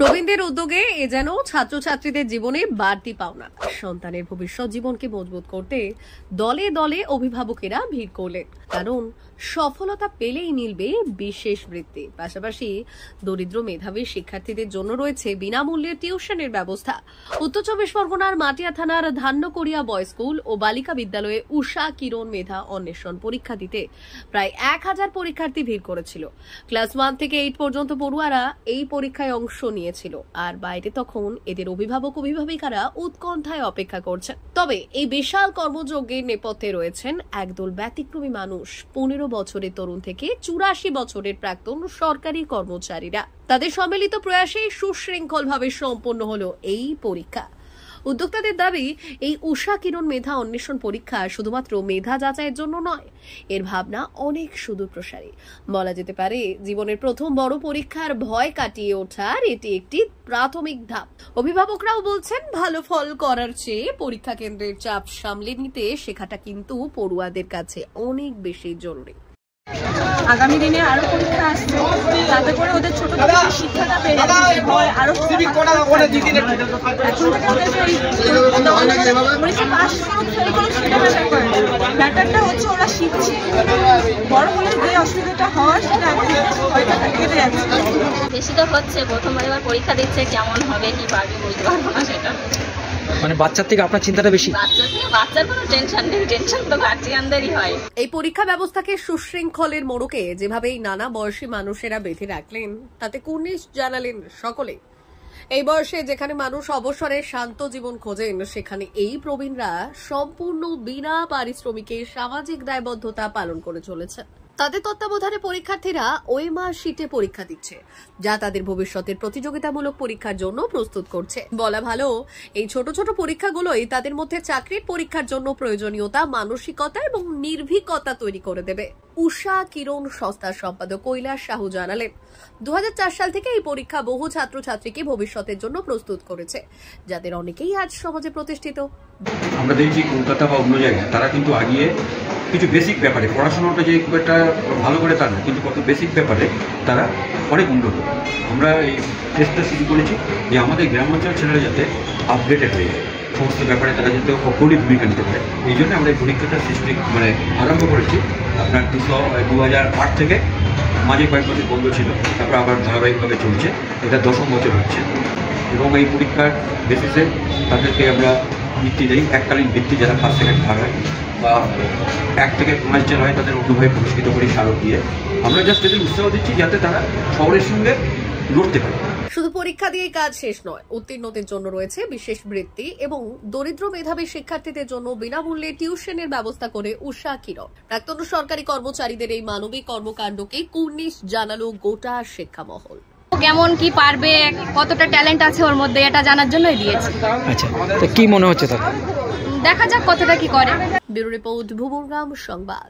প্রবীণদের উদ্যোগে এ যেন ছাত্রছাত্রীদের জীবনে বাড়তি পাওনা। সন্তানের ভবিষ্যৎ জীবনকে মজবুত করতে দলে দলে অভিভাবকেরা ভিড় করলেন, কারণ সফলতা পেলেই মিলবে বিশেষ বৃত্তি। পাশাপাশি দরিদ্র মেধাবী শিক্ষার্থীদের জন্য রয়েছে বিনামূল্যে টিউশনের ব্যবস্থা। উত্তর চব্বিশ পরগনার মাটিয়া থানার ধান্যকড়িয়া বয়েজ স্কুল ও বালিকা বিদ্যালয়ে উষা কিরণ মেধা অন্বেষণ পরীক্ষা দিতে প্রায় 1000 পরীক্ষার্থী ভিড় করেছিল। ক্লাস 1 থেকে 8 পর্যন্ত পড়ুয়ারা এই পরীক্ষায় অংশ নিয়েছিল, আর বাইরে তখন এদের অভিভাবক অভিভাবিকারা উৎকণ্ঠায় অপেক্ষা করছেন। তবে এই বিশাল কর্মযজ্ঞের নেপথ্যে রয়েছেন একদল ব্যতিক্রমী মানুষ। 15 বছরের তরুণ থেকে 84 বছরের প্রাক্তন সরকারি কর্মচারীরা। তাদের সম্মিলিত প্রয়াসে সুশৃঙ্খলভাবে সম্পন্ন হলো এই পরীক্ষা। উদ্যোক্তাদের দাবি, এই উষা কিরণ মেধা অন্বেষণ পরীক্ষা শুধুমাত্র মেধা যাচাইয়ের জন্য নয়, এর ভাবনা অনেক সুদূর প্রসারী। বলা যেতে পারে জীবনের প্রথম বড় পরীক্ষার ভয় কাটিয়ে ওঠার এটি একটি প্রাথমিক ধাপ। অভিভাবকরাও বলছেন, ভালো ফল করার চেয়ে পরীক্ষা কেন্দ্রের চাপ সামলে নিতে শেখাটা কিন্তু পড়ুয়াদের কাছে অনেক বেশি জরুরি। আগামী দিনে আরো পরীক্ষা আসছে, তাতে করে ওদের ছোট থেকে শিক্ষাটা পেয়ে হয় আরো এখন থেকে ওদের পরীক্ষা পাস করুক ফেল করুক সেটা ম্যাটার করে না। ব্যাটারটা হচ্ছে ওরা শিখছে, বড় হলে যে অসুবিধাটা হওয়ার সেটা হয়তো কেটে যাচ্ছে। বেশি তো হচ্ছে, প্রথমবার এবার পরীক্ষা দিচ্ছে, কেমন হবে কি পারবে বুঝতে পারবো না। সেটা মানে বাচ্চার থেকে আপনার চিন্তাটা বেশি। বাচ্চার কোনো টেনশন নেই, টেনশন তো গার্জিয়ানদেরই হয়। এই পরীক্ষা ব্যবস্থাকে সুশৃঙ্খলের মোড়কে যেভাবেই নানা বয়সী মানুষেরা বেঁধে রাখলেন, তাতে কুর্নিশ জানালেন সকলে। এই বয়সে যেখানে মানুষ অবসরে শান্ত জীবন খোঁজেন, সেখানে এই প্রবীণরা সম্পূর্ণ বিনা পারিশ্রমিকে সামাজিক দায়বদ্ধতা পালন করে চলেছে। তাদের তত্ত্বাবধানে পরীক্ষার্থীরা ওএমআর শিটে পরীক্ষা দিচ্ছে, যা তাদের ভবিষ্যতের প্রতিযোগিতামূলক পরীক্ষার জন্য প্রস্তুত করছে। বলা ভালো, এই ছোট ছোট পরীক্ষাগুলোই তাদের মধ্যে চাকরির পরীক্ষার জন্য প্রয়োজনীয়তা, মানসিকতা এবং নির্ভীকতা তৈরি করে দেবে। উষা কিরণ সংস্থার সম্পাদক কৈলাস সাহু জানালেন, 2004 সাল থেকে এই পরীক্ষা বহু ছাত্রছাত্রীকে ভবিষ্যতের জন্য প্রস্তুত করেছে, যাদের অনেকেই আজ সমাজে প্রতিষ্ঠিত। আমরা দেখছি কলকাতা বা অন্য জায়গায় তারা কিন্তু আগিয়ে কিছু বেসিক ব্যাপারে, পড়াশোনাটা যে খুব একটা ভালো করে তা না, কিন্তু কত বেসিক ব্যাপারে তারা অনেক উন্নত। আমরা এই চেষ্টা শুরু করেছি যে আমাদের গ্রামাঞ্চল ছেলেরা যাতে আপডেটেড হয়ে যায়, সমস্ত ব্যাপারে তারা যাতে অগ্রণী ভূমিকা নিতে পারে। এই জন্য আমরা এই পরীক্ষাটা আরম্ভ করেছি আপনার 2008 থেকে। মাঝে কয়েক বছর বন্ধ ছিল, তারপর আবার ধারাবাহিকভাবে চলছে। এটা 10ম বছর হচ্ছে এবং এই পরীক্ষার বেসিসে তাদেরকে আমরা বৃত্তি দেই, এককালীন বৃত্তি, যারা ফার্স্ট সেকেন্ড থার্ড হয় বা 1 থেকে 5 জন হয়, তাদের অন্যভাবে পুরস্কৃত করি স্মারক দিয়ে। আমরা জাস্ট এদের উৎসাহ দিচ্ছি যাতে তারা শহরের সঙ্গে লড়তে পারে। শুধু পরীক্ষা দিয়ে কাজ শেষ নয়, উত্তীর্ণদের জন্য রয়েছে বিশেষ বৃত্তি এবং দরিদ্র মেধাবী শিক্ষার্থীদের জন্য বিনামূল্যে টিউশনের ব্যবস্থা করে উষা কিরণ। প্রাক্তন সরকারি কর্মচারীদের এই মানবিক কর্মকাণ্ডকে কুর্নিশ জানালো গোটা শিক্ষামহল। কেমন কি পারবে, কতটা ট্যালেন্ট আছে ওর মধ্যে, এটা জানার জন্যই দিয়েছি। আচ্ছা, তো কি মনে হচ্ছে তার? দেখা যাক কতটা কি করে। ব্যুরো রিপোর্ট, ভুবনগ্রাম সংবাদ।